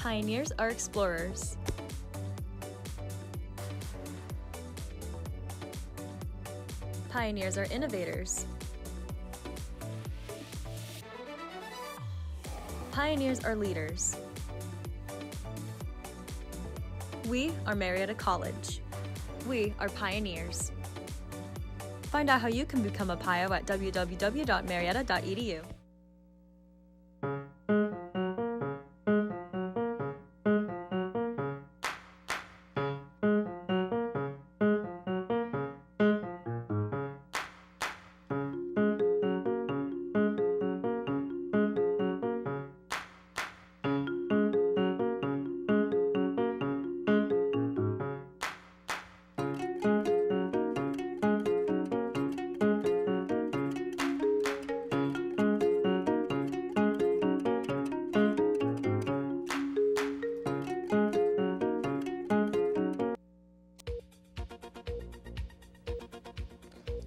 Pioneers are explorers. Pioneers are innovators. Pioneers are leaders. We are Marietta College. We are pioneers. Find out how you can become a PIO at www.marietta.edu.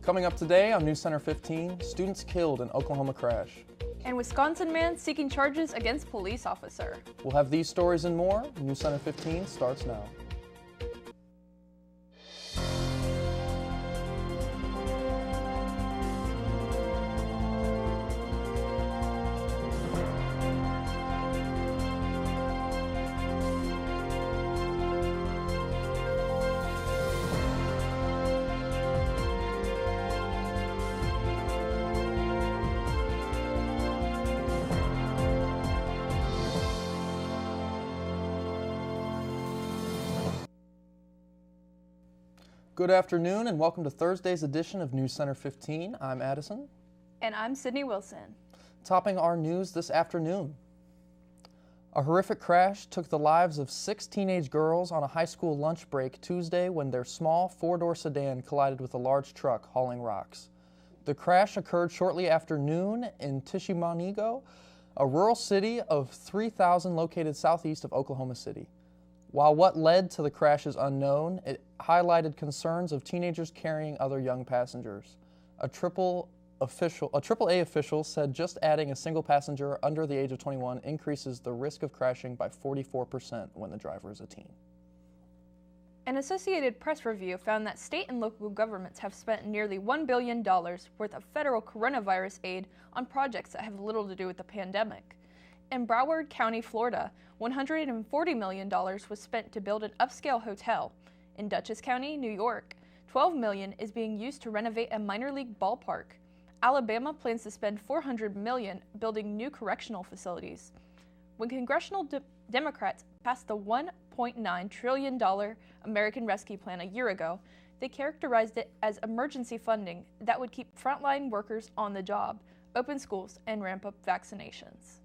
Coming up today on NewsCenter 15, students killed in Oklahoma crash. And Wisconsin man seeking charges against police officer. We'll have these stories and more. NewsCenter 15 starts now. Good afternoon and welcome to Thursday's edition of NewsCenter 15. I'm Addison. And I'm Sydney Wilson. Topping our news this afternoon. A horrific crash took the lives of 6 teenage girls on a high school lunch break Tuesday when their small 4-door sedan collided with a large truck hauling rocks. The crash occurred shortly after noon in Tishomingo, a rural city of 3,000 located southeast of Oklahoma City. While what led to the crash is unknown, it highlighted concerns of teenagers carrying other young passengers. A AAA official said just adding a single passenger under the age of 21 increases the risk of crashing by 44% when the driver is a teen. An Associated Press review found that state and local governments have spent nearly $1 billion worth of federal coronavirus aid on projects that have little to do with the pandemic. In Broward County, Florida, $140 million was spent to build an upscale hotel. In Dutchess County, New York, $12 million is being used to renovate a minor league ballpark. Alabama plans to spend $400 million building new correctional facilities. When congressional Democrats passed the $1.9 trillion American Rescue Plan a year ago, they characterized it as emergency funding that would keep frontline workers on the job, open schools, and ramp up vaccinations.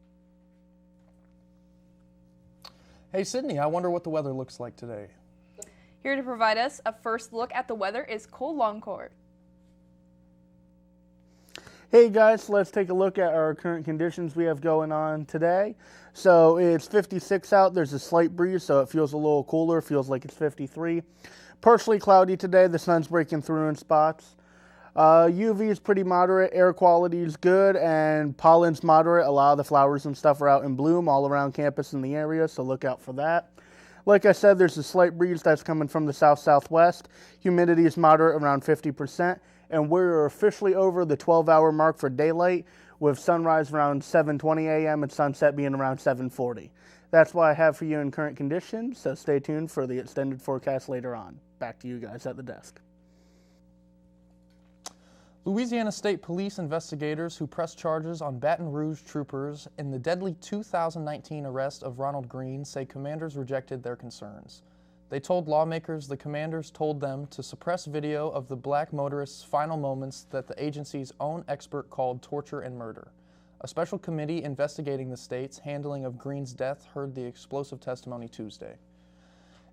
Hey Sydney, I wonder what the weather looks like today. Here to provide us a first look at the weather is Cole Longcourt. Hey guys, let's take a look at our current conditions we have going on today. So it's 56 out, there's a slight breeze, so it feels a little cooler, feels like it's 53. Partially cloudy today, the sun's breaking through in spots. UV is pretty moderate, air quality is good, and pollen's moderate. A lot of the flowers and stuff are out in bloom all around campus in the area, so look out for that. Like I said, there's a slight breeze that's coming from the south-southwest. Humidity is moderate, around 50%, and we're officially over the 12-hour mark for daylight, with sunrise around 7:20 a.m. and sunset being around 7:40. That's what I have for you in current conditions, so stay tuned for the extended forecast later on. Back to you guys at the desk. Louisiana State Police investigators who pressed charges on Baton Rouge troopers in the deadly 2019 arrest of Ronald Green say commanders rejected their concerns. They told lawmakers the commanders told them to suppress video of the black motorist's final moments that the agency's own expert called torture and murder. A special committee investigating the state's handling of Green's death heard the explosive testimony Tuesday.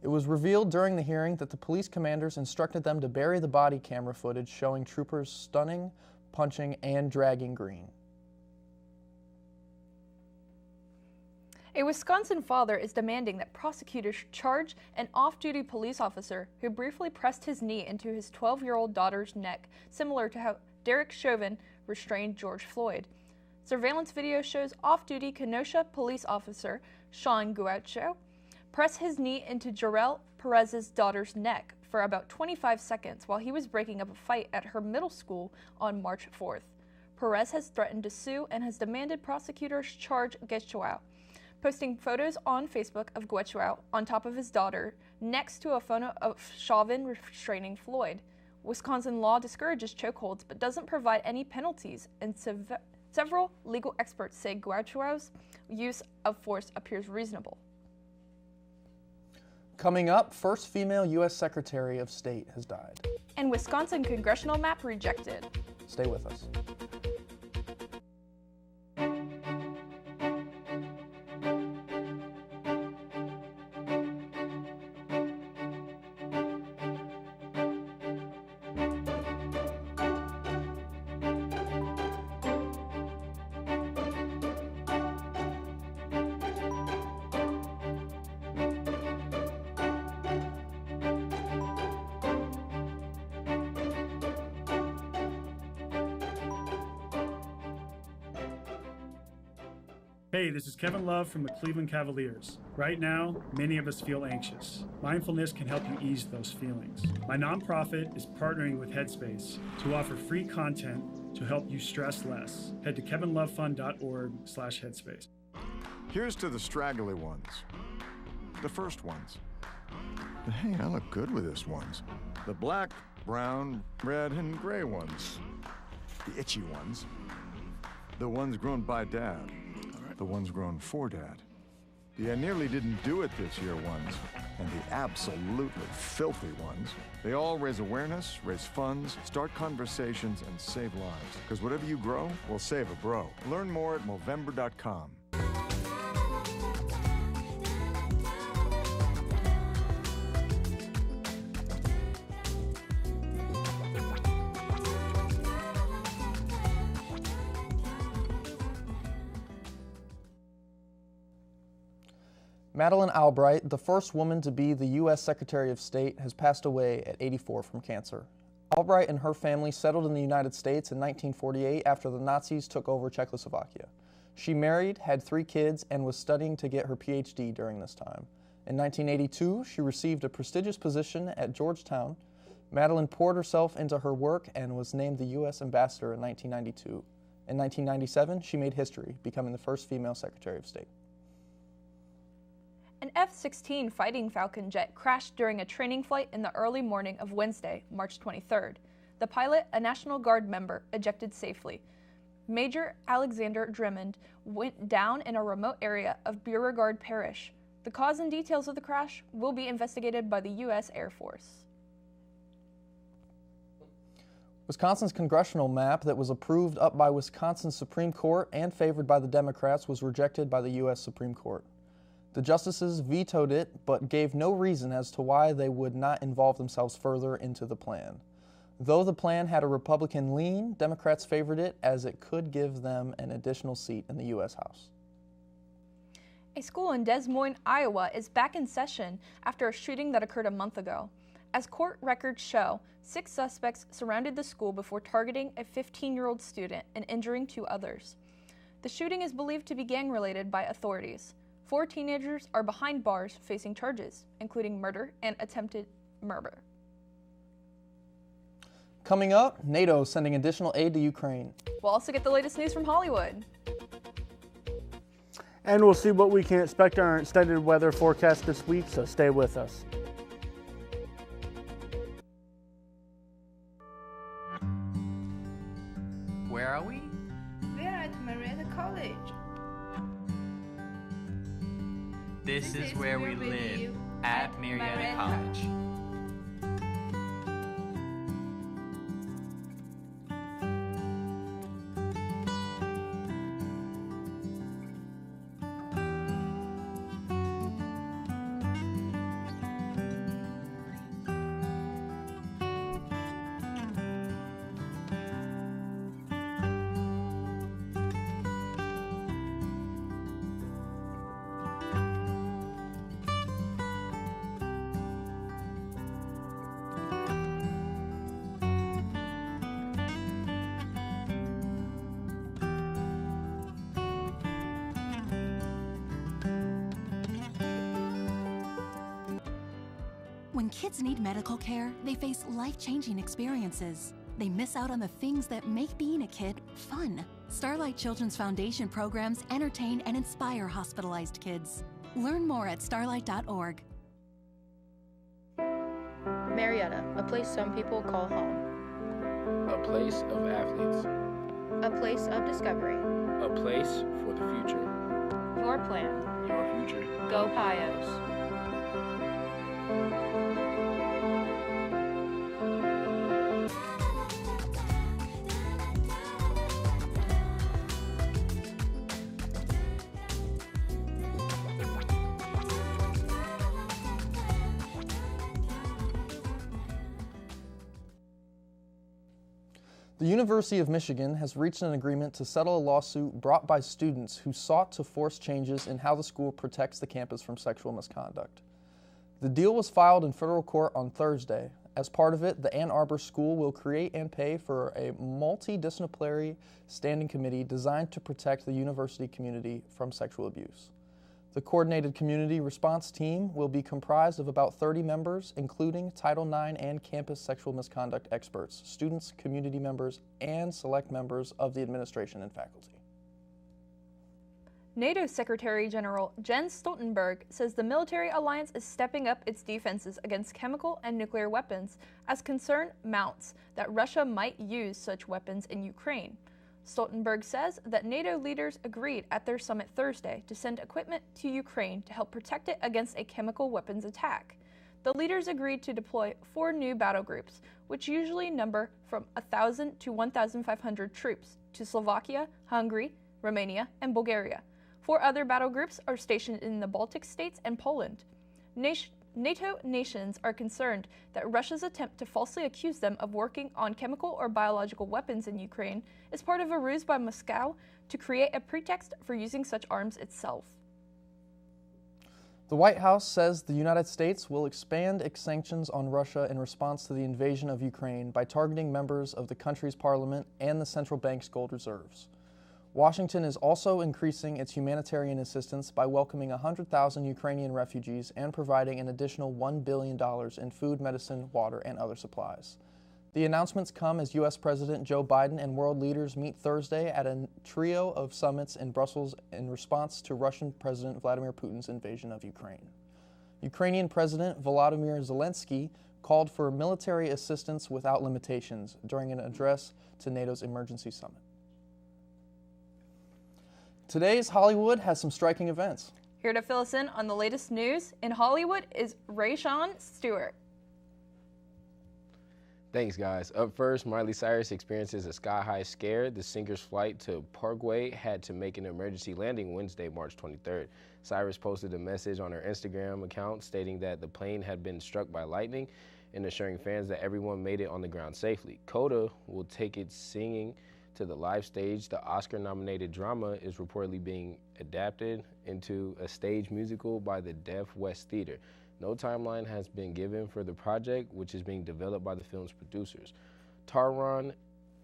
It was revealed during the hearing that the police commanders instructed them to bury the body camera footage showing troopers stunning, punching, and dragging Green. A Wisconsin father is demanding that prosecutors charge an off-duty police officer who briefly pressed his knee into his 12-year-old daughter's neck, similar to how Derek Chauvin restrained George Floyd. Surveillance video shows off-duty Kenosha police officer Sean Guacho press his knee into Jarrell Perez's daughter's neck for about 25 seconds while he was breaking up a fight at her middle school on March 4th. Perez has threatened to sue and has demanded prosecutors charge Guacho, posting photos on Facebook of Guacho on top of his daughter next to a photo of Chauvin restraining Floyd. Wisconsin law discourages chokeholds but doesn't provide any penalties, and several legal experts say Guacho's use of force appears reasonable. Coming up, first female U.S. Secretary of State has died. And Wisconsin congressional map rejected. Stay with us. Hey, this is Kevin Love from the Cleveland Cavaliers. Right now, many of us feel anxious. Mindfulness can help you ease those feelings. My nonprofit is partnering with Headspace to offer free content to help you stress less. Head to kevinlovefund.org/headspace. Here's to the straggly ones, the first ones. But hey, I look good with this ones. The black, brown, red, and gray ones. The itchy ones. The ones grown by Dad. The ones grown for Dad. The I nearly didn't do it this year ones, and the absolutely filthy ones. They all raise awareness, raise funds, start conversations, and save lives. Because whatever you grow will save a bro. Learn more at Movember.com. Madeleine Albright, the first woman to be the U.S. Secretary of State, has passed away at 84 from cancer. Albright and her family settled in the United States in 1948 after the Nazis took over Czechoslovakia. She married, had 3 kids, and was studying to get her Ph.D. during this time. In 1982, she received a prestigious position at Georgetown. Madeleine poured herself into her work and was named the U.S. Ambassador in 1992. In 1997, she made history, becoming the first female Secretary of State. An F-16 Fighting Falcon jet crashed during a training flight in the early morning of Wednesday, March 23rd. The pilot, a National Guard member, ejected safely. Major Alexander Drummond went down in a remote area of Beauregard Parish. The cause and details of the crash will be investigated by the U.S. Air Force. Wisconsin's congressional map that was approved up by Wisconsin's Supreme Court and favored by the Democrats was rejected by the U.S. Supreme Court. The justices vetoed it, but gave no reason as to why they would not involve themselves further into the plan. Though the plan had a Republican lean, Democrats favored it as it could give them an additional seat in the U.S. House. A school in Des Moines, Iowa is back in session after a shooting that occurred a month ago. As court records show, 6 suspects surrounded the school before targeting a 15-year-old student and injuring 2 others. The shooting is believed to be gang-related by authorities. 4 teenagers are behind bars facing charges, including murder and attempted murder. Coming up, NATO sending additional aid to Ukraine. We'll also get the latest news from Hollywood. And we'll see what we can expect on our extended weather forecast this week, so stay with us. Where are we? We are at Marietta College. This is where we live at Marietta College. When kids need medical care, they face life-changing experiences. They miss out on the things that make being a kid fun. Starlight Children's Foundation programs entertain and inspire hospitalized kids. Learn more at starlight.org. Marietta, a place some people call home. A place of athletes. A place of discovery. A place for the future. Your plan. Your future. Go Pios. The University of Michigan has reached an agreement to settle a lawsuit brought by students who sought to force changes in how the school protects the campus from sexual misconduct. The deal was filed in federal court on Thursday. As part of it, the Ann Arbor School will create and pay for a multidisciplinary standing committee designed to protect the university community from sexual abuse. The coordinated community response team will be comprised of about 30 members, including Title IX and campus sexual misconduct experts, students, community members, and select members of the administration and faculty. NATO Secretary General Jens Stoltenberg says the military alliance is stepping up its defenses against chemical and nuclear weapons as concern mounts that Russia might use such weapons in Ukraine. Stoltenberg says that NATO leaders agreed at their summit Thursday to send equipment to Ukraine to help protect it against a chemical weapons attack. The leaders agreed to deploy 4 new battle groups, which usually number from 1,000 to 1,500 troops, to Slovakia, Hungary, Romania, and Bulgaria. 4 other battle groups are stationed in the Baltic states and Poland. NATO nations are concerned that Russia's attempt to falsely accuse them of working on chemical or biological weapons in Ukraine is part of a ruse by Moscow to create a pretext for using such arms itself. The White House says the United States will expand its sanctions on Russia in response to the invasion of Ukraine by targeting members of the country's parliament and the central bank's gold reserves. Washington is also increasing its humanitarian assistance by welcoming 100,000 Ukrainian refugees and providing an additional $1 billion in food, medicine, water, and other supplies. The announcements come as U.S. President Joe Biden and world leaders meet Thursday at a trio of summits in Brussels in response to Russian President Vladimir Putin's invasion of Ukraine. Ukrainian President Volodymyr Zelensky called for military assistance without limitations during an address to NATO's emergency summit. Today's Hollywood has some striking events. Here to fill us in on the latest news in Hollywood is Rayshawn Stewart. Thanks, guys. Up first, Miley Cyrus experiences a sky-high scare. The singer's flight to Paraguay had to make an emergency landing Wednesday, March 23rd. Cyrus posted a message on her Instagram account stating that the plane had been struck by lightning and assuring fans that everyone made it on the ground safely. Coda will take its singing to the live stage. The Oscar-nominated drama is reportedly being adapted into a stage musical by the Deaf West Theater. No timeline has been given for the project, which is being developed by the film's producers. Taron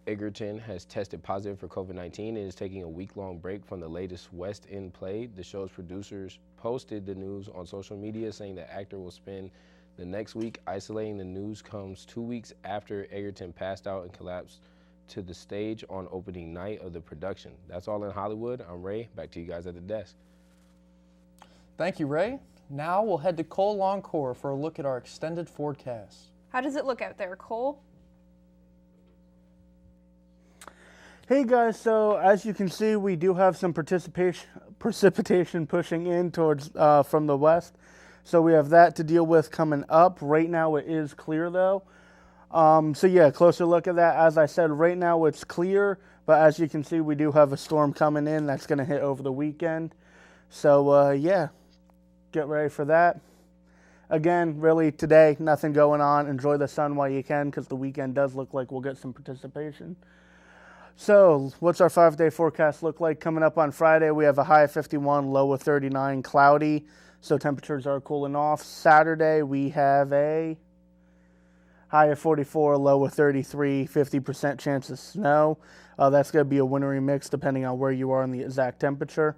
Egerton has tested positive for COVID-19 and is taking a week-long break from the latest West End play. The show's producers posted the news on social media, saying the actor will spend the next week isolating. The news comes 2 weeks after Egerton passed out and collapsed to the stage on opening night of the production. That's all in Hollywood. I'm Ray. Back to you guys at the desk. Thank you, Ray. Now we'll head to Cole Longcore for a look at our extended forecast. How does it look out there, Cole? Hey guys, so as you can see, we do have some precipitation pushing in towards from the west. So we have that to deal with coming up. Right now it is clear though. So yeah, closer look at that. As I said, right now it's clear, but as you can see, we do have a storm coming in that's going to hit over the weekend. So yeah, get ready for that. Again, really today, nothing going on. Enjoy the sun while you can because the weekend does look like we'll get some participation. So what's our 5-day forecast look like? Coming up on Friday, we have a high of 51, low of 39, cloudy. So temperatures are cooling off. Saturday, we have a high of 44, low of 33, 50% chance of snow. That's going to be a wintry mix depending on where you are in the exact temperature.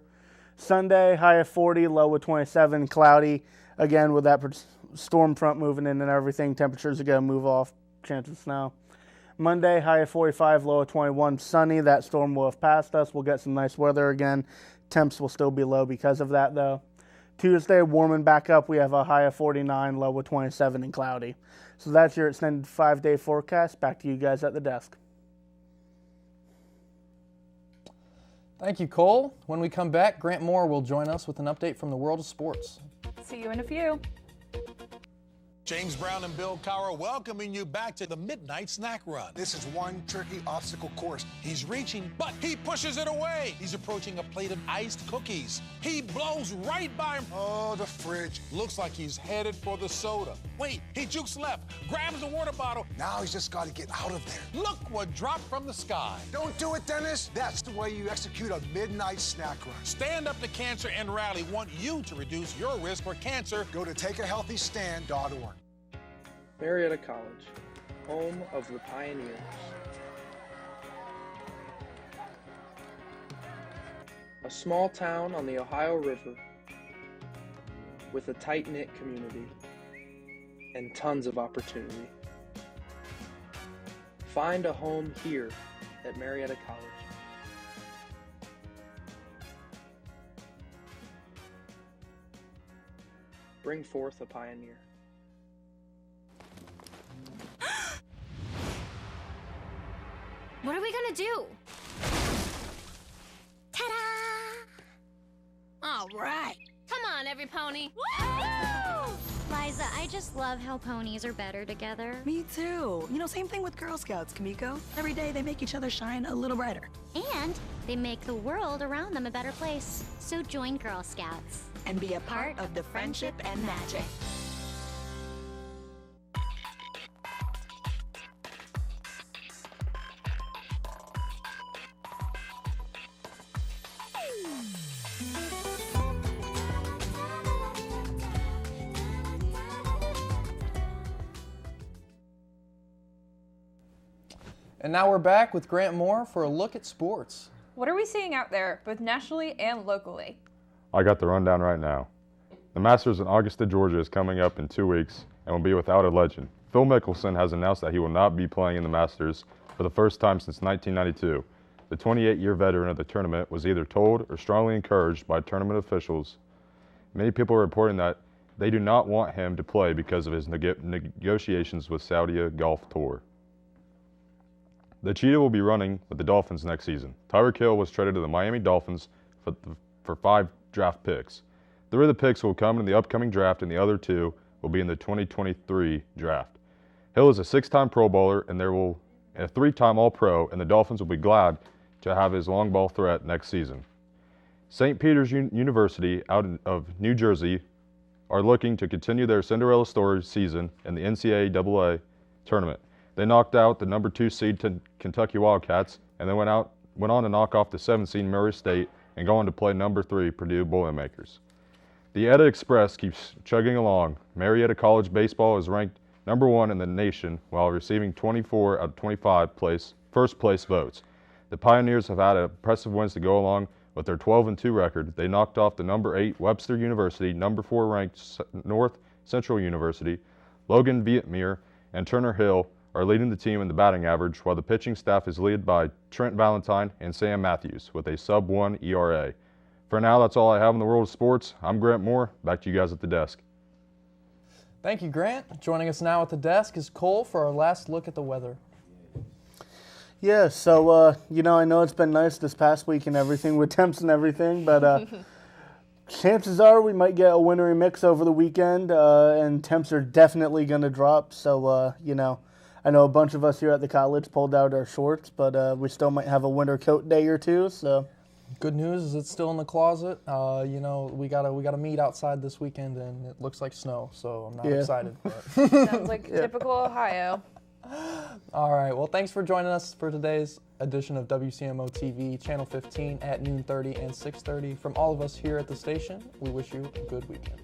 Sunday, high of 40, low of 27, cloudy. Again, with that storm front moving in and everything. Temperatures are going to move off, chance of snow. Monday, high of 45, low of 21, sunny. That storm will have passed us. We'll get some nice weather again. Temps will still be low because of that, though. Tuesday, warming back up. We have a high of 49, low of 27, and cloudy. So that's your extended 5-day forecast. Back to you guys at the desk. Thank you, Cole. When we come back, Grant Moore will join us with an update from the world of sports. See you in a few. James Brown and Bill Cowher welcoming you back to the Midnight Snack Run. This is one tricky obstacle course. He's reaching, but he pushes it away. He's approaching a plate of iced cookies. He blows right by him. Oh, the fridge. Looks like he's headed for the soda. Wait, he jukes left, grabs the water bottle. Now he's just got to get out of there. Look what dropped from the sky. Don't do it, Dennis. That's the way you execute a Midnight Snack Run. Stand Up to Cancer and Rally want you to reduce your risk for cancer. Go to takeahealthystand.org. Marietta College, home of the pioneers. A small town on the Ohio River with a tight-knit community and tons of opportunity. Find a home here at Marietta College. Bring forth a pioneer. What are we gonna do? Ta-da! All right. Come on, every pony. Woo! Liza, I just love how ponies are better together. Me too. You know, same thing with Girl Scouts, Kamiko. Every day they make each other shine a little brighter. And they make the world around them a better place. So join Girl Scouts. And be a part of the friendship and magic. And now we're back with Grant Moore for a look at sports. What are we seeing out there, both nationally and locally? I got the rundown right now. The Masters in Augusta, Georgia is coming up in 2 weeks and will be without a legend. Phil Mickelson has announced that he will not be playing in the Masters for the first time since 1992. The 28-year veteran of the tournament was either told or strongly encouraged by tournament officials. Many people are reporting that they do not want him to play because of his negotiations with Saudi Golf Tour. The Cheetah will be running with the Dolphins next season. Tyreek Hill was traded to the Miami Dolphins for 5 draft picks. 3 of the picks will come in the upcoming draft, and the other 2 will be in the 2023 draft. Hill is a 6-time Pro Bowler and a 3-time All-Pro, and the Dolphins will be glad to have his long ball threat next season. St. Peter's University out of New Jersey are looking to continue their Cinderella story season in the NCAA tournament. They knocked out the number 2 seed Kentucky Wildcats, and then went on to knock off the 7th seed Murray State and go on to play number 3 Purdue Boilermakers. The Edda Express keeps chugging along. Marietta College baseball is ranked number 1 in the nation while receiving 24 out of 25 first place votes. The Pioneers have had impressive wins to go along with their 12-2 record. They knocked off the number 8 Webster University, number 4 ranked North Central University. Logan Vietmere and Turner Hill are leading the team in the batting average, while the pitching staff is led by Trent Valentine and Sam Matthews with a sub-1 ERA. For now, that's all I have in the world of sports. I'm Grant Moore. Back to you guys at the desk. Thank you, Grant. Joining us now at the desk is Cole for our last look at the weather. Yeah, so, I know it's been nice this past week and everything with temps and everything, but chances are we might get a wintry mix over the weekend, and temps are definitely going to drop. So, I know a bunch of us here at the college pulled out our shorts, but we still might have a winter coat day or two. So, good news is it's still in the closet. We gotta meet outside this weekend, and it looks like snow. So I'm not excited. Sounds like typical Ohio. All right. Well, thanks for joining us for today's edition of WCMO TV, Channel 15 at noon 30 and 6:30. From all of us here at the station, we wish you a good weekend.